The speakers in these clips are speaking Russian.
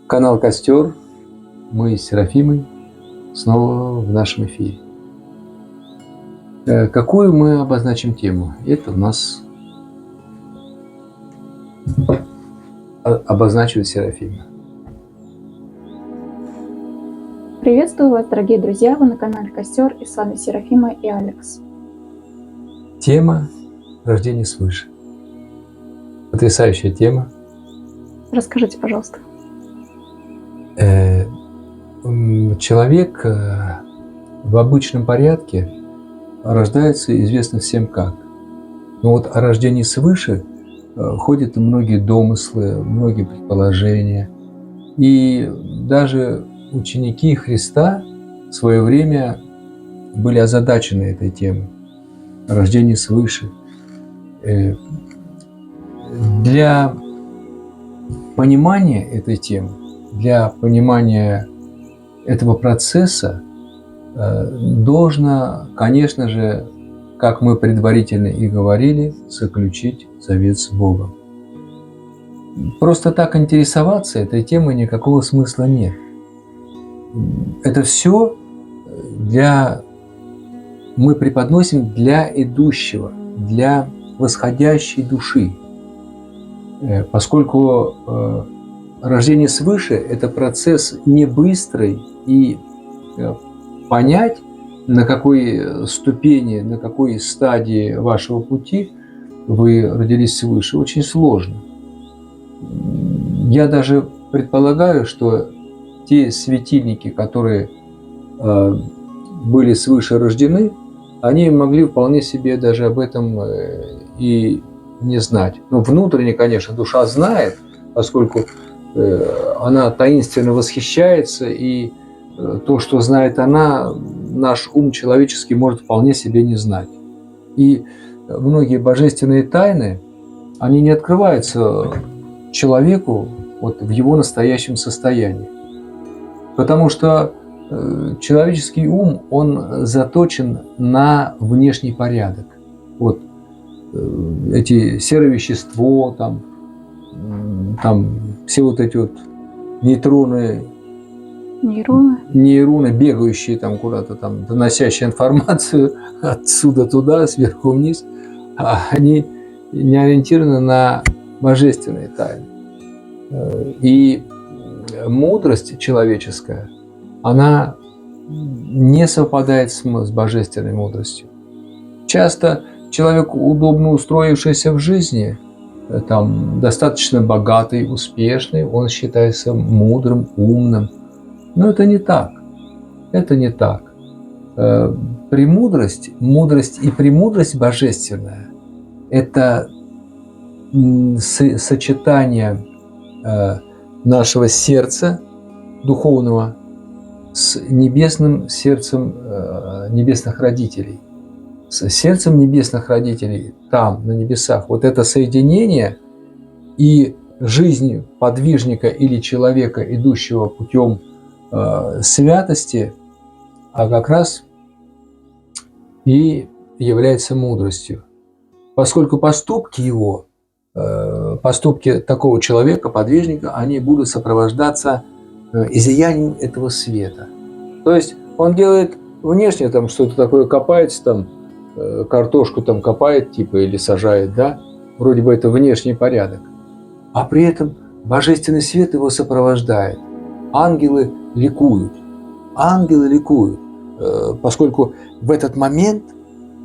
Канал Костер. Мы с Серафимой снова в нашем эфире. Какую мы обозначим тему? Это у нас обозначивает Серафима. Приветствую вас, дорогие друзья! Вы на канале Костер, и с вами Серафима и Алекс. Тема рождения свыше. Потрясающая тема. Расскажите, пожалуйста. Человек в обычном порядке рождается известно всем как. Но вот о рождении свыше ходят многие домыслы, многие предположения. И даже ученики Христа в свое время были озадачены этой темой. Рождение свыше. Для понимания этой темы, для понимания этого процесса должно, конечно же, как мы предварительно и говорили, заключить завет с Богом. Просто так интересоваться этой темой никакого смысла нет. Это все мы преподносим для идущего, для восходящей души. Поскольку рождение свыше – это процесс не быстрый, и понять, на какой ступени, на какой стадии вашего пути вы родились свыше, очень сложно. Я даже предполагаю, что те светильники, которые были свыше рождены, они могли вполне себе даже об этом и не знать. Но внутренне, конечно, душа знает, поскольку она таинственно восхищается, и то, что знает она, наш ум человеческий может вполне себе не знать. И многие божественные тайны, они не открываются человеку вот в его настоящем состоянии. Потому что человеческий ум, он заточен на внешний порядок. Вот эти серое вещество, там все вот эти вот нейроны, бегающие там куда-то там, доносящие информацию отсюда туда, сверху вниз, они не ориентированы на божественные тайны. И мудрость человеческая, она не совпадает с божественной мудростью. Часто человек, удобно устроившийся в жизни, там, достаточно богатый, успешный, он считается мудрым, умным. Но это не так. Это не так. Премудрость, мудрость и премудрость божественная – это сочетание нашего сердца духовного с небесным сердцем небесных родителей. С сердцем небесных родителей там, на небесах. Вот это соединение и жизнь подвижника или человека, идущего путем святости, а как раз и является мудростью. Поскольку поступки его, поступки такого человека, подвижника, они будут сопровождаться излиянием этого света. То есть он делает внешне там что-то такое, копается там, картошку там копает типа или сажает, да, вроде бы это внешний порядок, а при этом божественный свет его сопровождает. Ангелы ликуют, поскольку в этот момент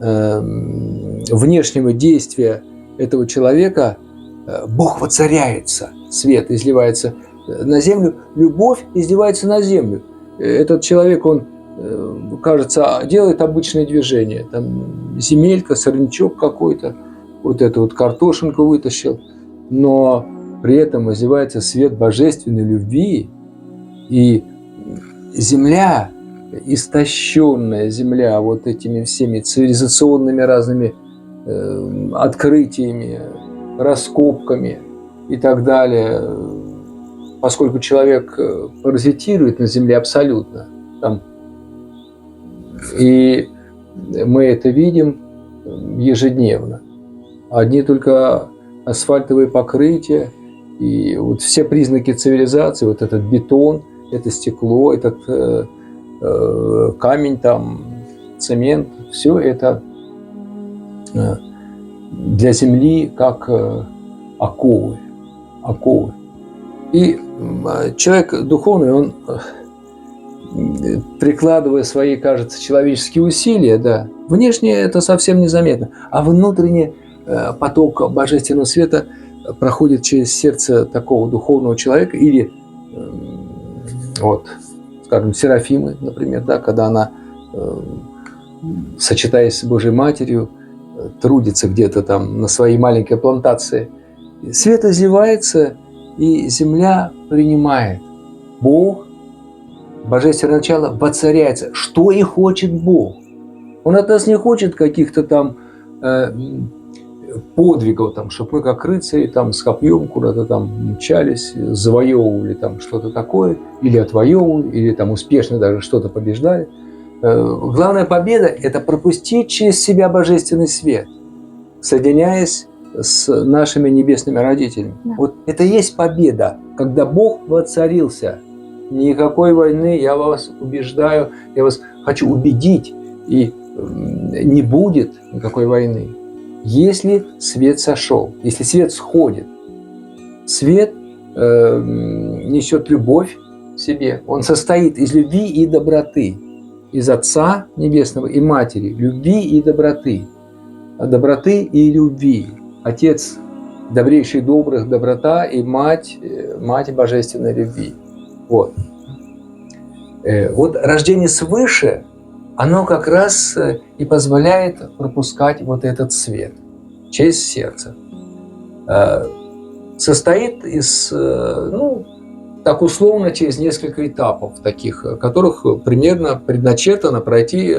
внешнего действия этого человека Бог воцаряется, свет изливается на землю, любовь изливается на землю. Этот человек, он, кажется, делает обычные движения. Там земелька, сорнячок какой-то, вот эту вот картошинку вытащил, но при этом изливается свет божественной любви, и земля, истощенная земля вот этими всеми цивилизационными разными открытиями, раскопками и так далее, поскольку человек паразитирует на земле абсолютно. Там, и мы это видим ежедневно. Одни только асфальтовые покрытия И вот все признаки цивилизации, вот этот бетон, это стекло, этот камень, там, цемент, все это для Земли как оковы. И человек духовный, он, прикладывая свои, кажется, человеческие усилия, да, внешне это совсем незаметно, а внутренне поток божественного света проходит через сердце такого духовного человека, или вот, скажем, Серафимы, например, да, когда она, сочетаясь с Божьей Матерью, трудится где-то там на своей маленькой плантации, свет озевается, и земля принимает. Бог, божественное начало, воцаряется. Что и хочет Бог. Он от нас не хочет каких-то там подвигов, там, чтобы мы как рыцари там, с копьем куда-то там мчались, завоевывали там что-то такое, или отвоевывали, или там успешно даже что-то побеждали. Главная победа – это пропустить через себя божественный свет, соединяясь с нашими небесными родителями. Да. Вот это и есть победа, когда Бог воцарился. Никакой войны, я вас убеждаю, я вас хочу убедить, и не будет никакой войны, если свет сошел, если свет сходит. Свет несет любовь в себе, он состоит из любви и доброты, из Отца Небесного и Матери, любви и доброты и любви. Отец добрейший, добрых, доброта, и мать божественной любви. Вот. Вот рождение свыше, оно как раз и позволяет пропускать вот этот свет через сердце. Состоит из, ну, так условно, через несколько этапов таких, которых примерно предначертано пройти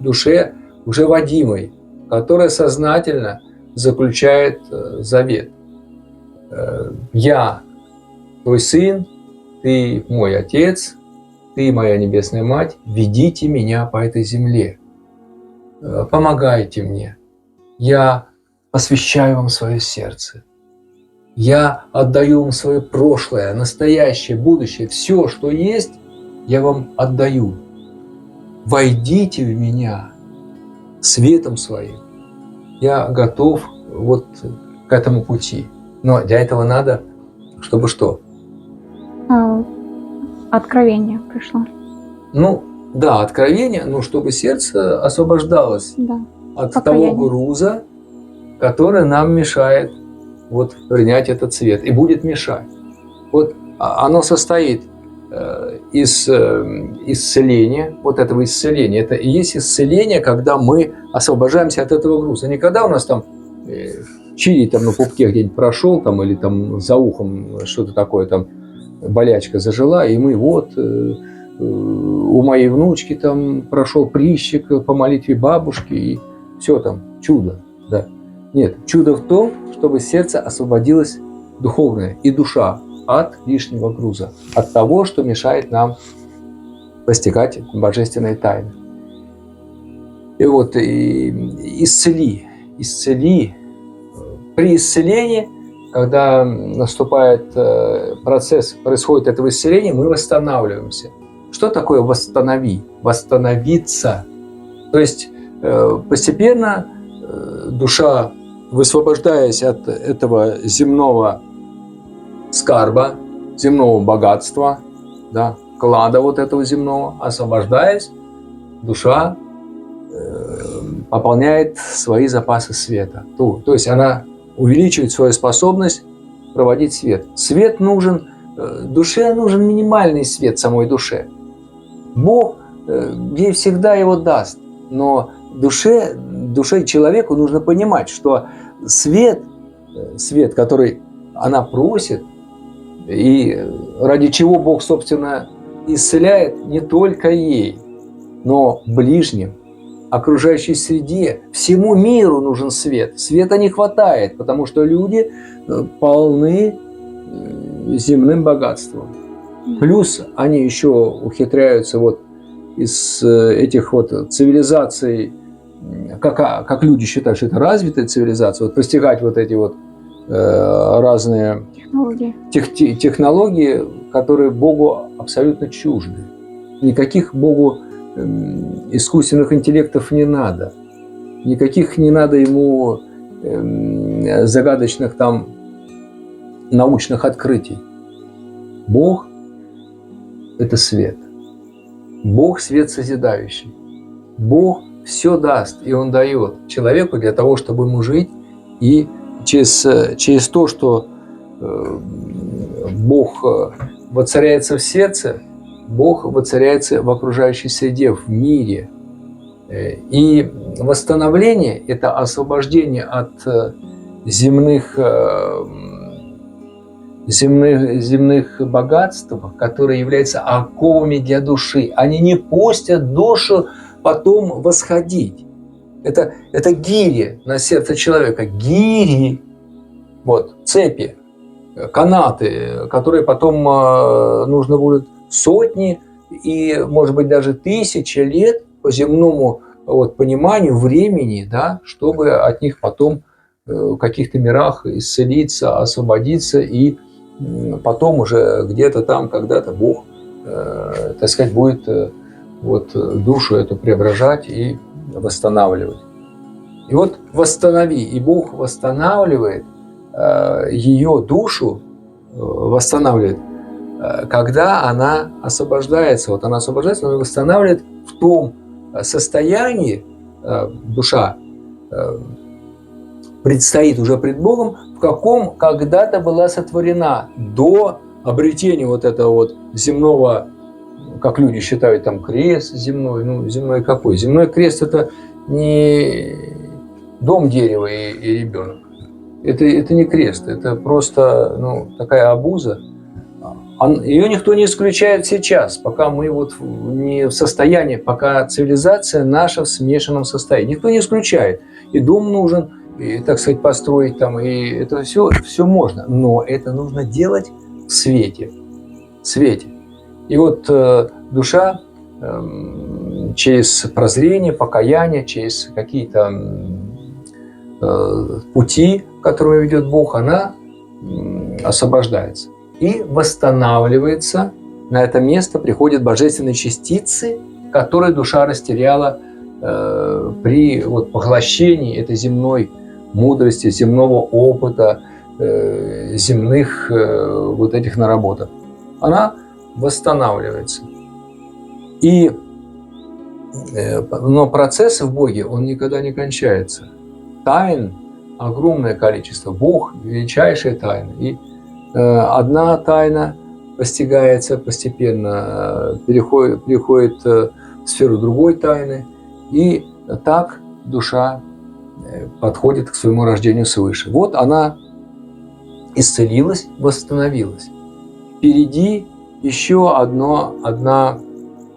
душе уже водимой, которая сознательно заключает завет. Я твой сын, ты мой отец, ты моя небесная мать, ведите меня по этой земле, помогайте мне, я посвящаю вам свое сердце, я отдаю вам свое прошлое, настоящее, будущее, все, что есть, я вам отдаю. Войдите в меня светом своим. Я готов вот к этому пути. Но для этого надо, чтобы что? Откровение пришло. Ну, да, откровение, но чтобы сердце освобождалось от того груза, который нам мешает вот принять этот свет и будет мешать. Вот оно состоит из исцеления, вот этого исцеления. Это и есть исцеление, когда мы освобождаемся от этого груза. Не когда у нас там чили там на пупке где-нибудь прошел, там, или там за ухом что-то такое, там болячка зажила, и мы вот у моей внучки там прошел прыщик по молитве бабушки, и все там, чудо. Да. Нет, чудо в том, чтобы сердце освободилось духовное и душа от лишнего груза, от того, что мешает нам постигать божественные тайны. И вот исцели. При исцелении, когда наступает процесс, происходит этого исцеления, мы восстанавливаемся. Что такое восстанови? Восстановиться. То есть постепенно душа, высвобождаясь от этого земного скарба, земного богатства, да, клада вот этого земного, освобождаясь, душа пополняет свои запасы света. То есть она увеличивает свою способность проводить свет. Свет нужен, душе нужен минимальный свет самой душе. Бог ей всегда его даст, но душе человеку нужно понимать, что свет, который она просит, и ради чего Бог, собственно, исцеляет не только ей, но ближним, окружающей среде, всему миру нужен свет. Света не хватает, потому что люди полны земным богатством. Плюс они еще ухитряются вот из этих вот цивилизаций, как люди считают, что это развитая цивилизация, вот постигать вот эти вот разные технологии. Технологии, которые Богу абсолютно чужды. Никаких Богу искусственных интеллектов не надо. Никаких не надо ему загадочных там научных открытий. Бог – это свет. Бог – свет созидающий. Бог все даст, и Он дает человеку для того, чтобы ему жить. И через то, что Бог воцаряется в сердце, Бог воцаряется в окружающей среде, в мире. И восстановление – это освобождение от земных богатств, которые являются оковами для души. Они не пустят душу потом восходить. Это гири на сердце человека. Гири, вот, цепи, канаты, которые потом нужно будет сотни и, может быть, даже тысячи лет по земному пониманию времени, да, чтобы от них потом в каких-то мирах исцелиться, освободиться, и потом уже где-то там, когда-то Бог, так сказать, будет душу эту преображать и восстанавливать. И вот восстанови, и Бог восстанавливает ее душу, восстанавливает, когда она освобождается. Вот она освобождается, она восстанавливает в том состоянии, душа предстоит уже пред Богом, в каком когда-то была сотворена до обретения вот этого земного, как люди считают, там крест земной. Ну, земной какой? Земной крест – это не дом, дерево и ребенок. Это не крест, это просто такая обуза. Ее никто не исключает сейчас, пока мы не в состоянии, пока цивилизация наша в смешанном состоянии. Никто не исключает. И дом нужен, и, так сказать, построить там, и это все можно. Но это нужно делать в свете. И душа через прозрение, покаяние, через какие-то пути, которые ведет Бог, она освобождается и восстанавливается. На это место приходят божественные частицы, которые душа растеряла при поглощении этой земной мудрости, земного опыта, земных этих наработок. Она восстанавливается. Но процесс в Боге, он никогда не кончается. Тайн огромное количество. Бог – величайшая тайна. И одна тайна постигается постепенно, переходит в сферу другой тайны. И так душа подходит к своему рождению свыше. Вот она исцелилась, восстановилась. Впереди еще одна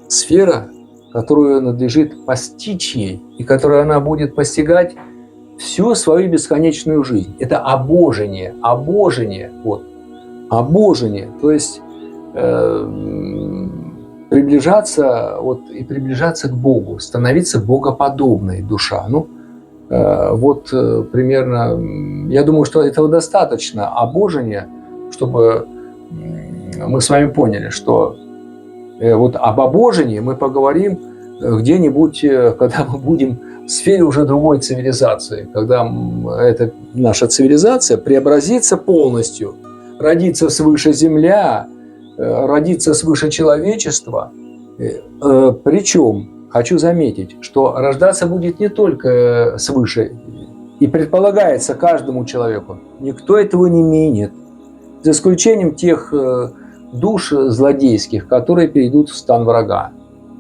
сфера, которую надлежит постичь ей, и которую она будет постигать всю свою бесконечную жизнь. Это обожение. Обожение. То есть приближаться к Богу, становиться богоподобной душа. Примерно, я думаю, что этого достаточно обожения, чтобы мы с вами поняли, что об обожении мы поговорим где-нибудь, когда мы будем в сфере уже другой цивилизации, когда эта наша цивилизация преобразится полностью, родится свыше земля, родится свыше человечества. Причем, хочу заметить, что рождаться будет не только свыше, и предполагается каждому человеку. Никто этого не менит, за исключением тех душ злодейских, которые перейдут в стан врага.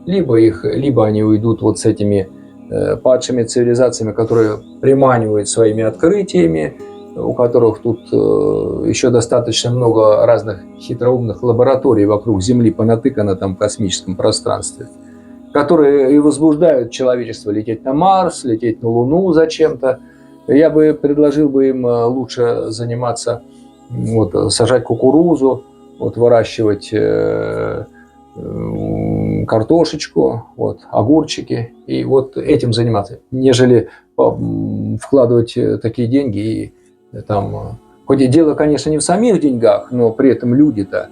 Либо они уйдут с этими падшими цивилизациями, которые приманивают своими открытиями, у которых тут еще достаточно много разных хитроумных лабораторий вокруг Земли понатыкано там в космическом пространстве, которые и возбуждают человечество лететь на Марс, лететь на Луну зачем-то. Я бы предложил им лучше заниматься, сажать кукурузу, выращивать картошечку, огурчики, и этим заниматься, нежели вкладывать такие деньги и там Хоть и дело, конечно, не в самих деньгах, но при этом люди-то,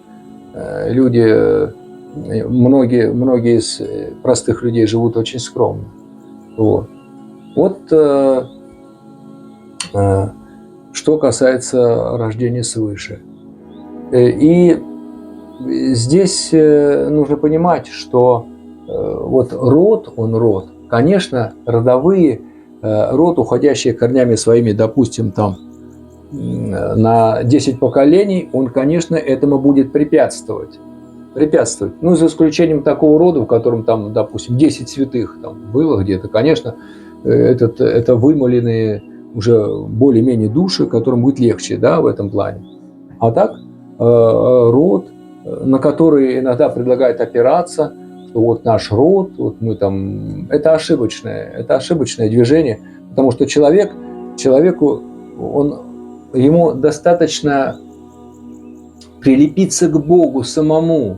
многие из простых людей живут очень скромно. Вот. Что касается рождения свыше. И здесь нужно понимать, что вот род, конечно, родовые, род, уходящий корнями своими, допустим, там, на 10 поколений, он, конечно, этому будет препятствовать. Ну, за исключением такого рода, в котором там, допустим, 10 святых там было где-то, конечно, это вымоленные уже более-менее души, которым будет легче, да, в этом плане. А так, род, на который иногда предлагают опираться, что вот наш род, вот мы там, это ошибочное движение, потому что человеку, ему достаточно прилепиться к Богу самому,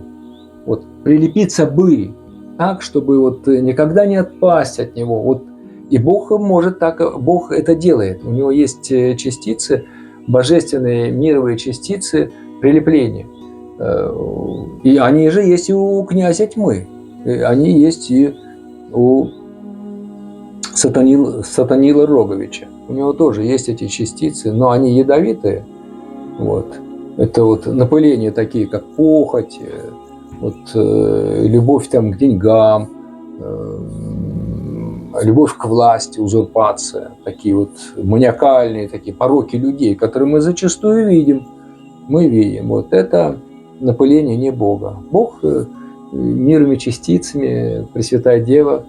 вот, прилепиться бы так, чтобы вот никогда не отпасть от Него. Вот, и Бог может так, Бог это делает. У Него есть частицы, божественные мировые частицы прилепления. И они же есть и у князя тьмы, они есть и у Сатанила Роговича. У него тоже есть эти частицы, но они ядовитые. Вот. Это вот напыления такие, как похоть, вот, любовь там, к деньгам, любовь к власти, узурпация, такие вот маниакальные такие пороки людей, которые мы зачастую видим. Мы видим, вот это напыление не Бога. Бог мировыми частицами, Пресвятая Дева,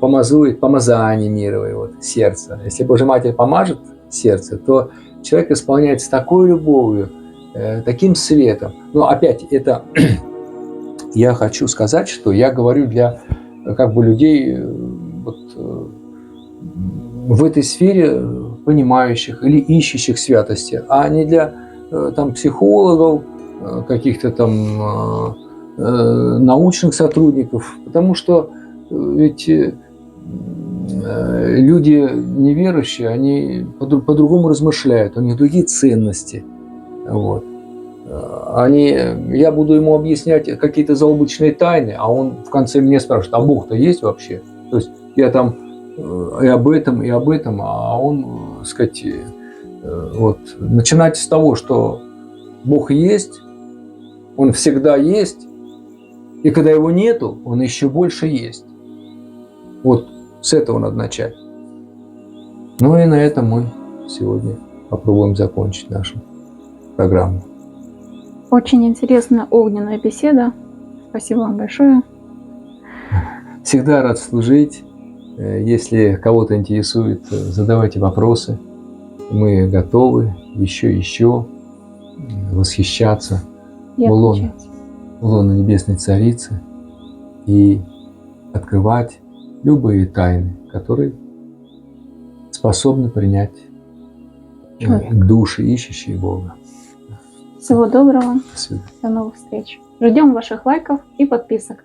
помазует помазание мировое, вот, сердце. Если Божья Матерь помажет сердце, то человек исполняется такой любовью, таким светом. Но опять, это я хочу сказать, что я говорю для как бы людей вот, в этой сфере понимающих или ищущих святости, а не для там, психологов, каких-то там научных сотрудников, потому что ведь люди неверующие, они по-другому размышляют, у них другие ценности. Вот. Я буду ему объяснять какие-то заоблачные тайны, а он в конце мне спрашивает, а Бог-то есть вообще? То есть я там и об этом, а он, так сказать, вот, начинать с того, что Бог есть, Он всегда есть, и когда Его нету, Он еще больше есть. Вот с этого надо начать. Ну и на этом мы сегодня попробуем закончить нашу программу. Очень интересная огненная беседа. Спасибо вам большое. Всегда рад служить. Если кого-то интересует, задавайте вопросы. Мы готовы еще восхищаться в лоно Небесной Царицы и открывать любые тайны, которые способны принять души, ищущие Бога. Всего доброго. До новых встреч. Ждем ваших лайков и подписок.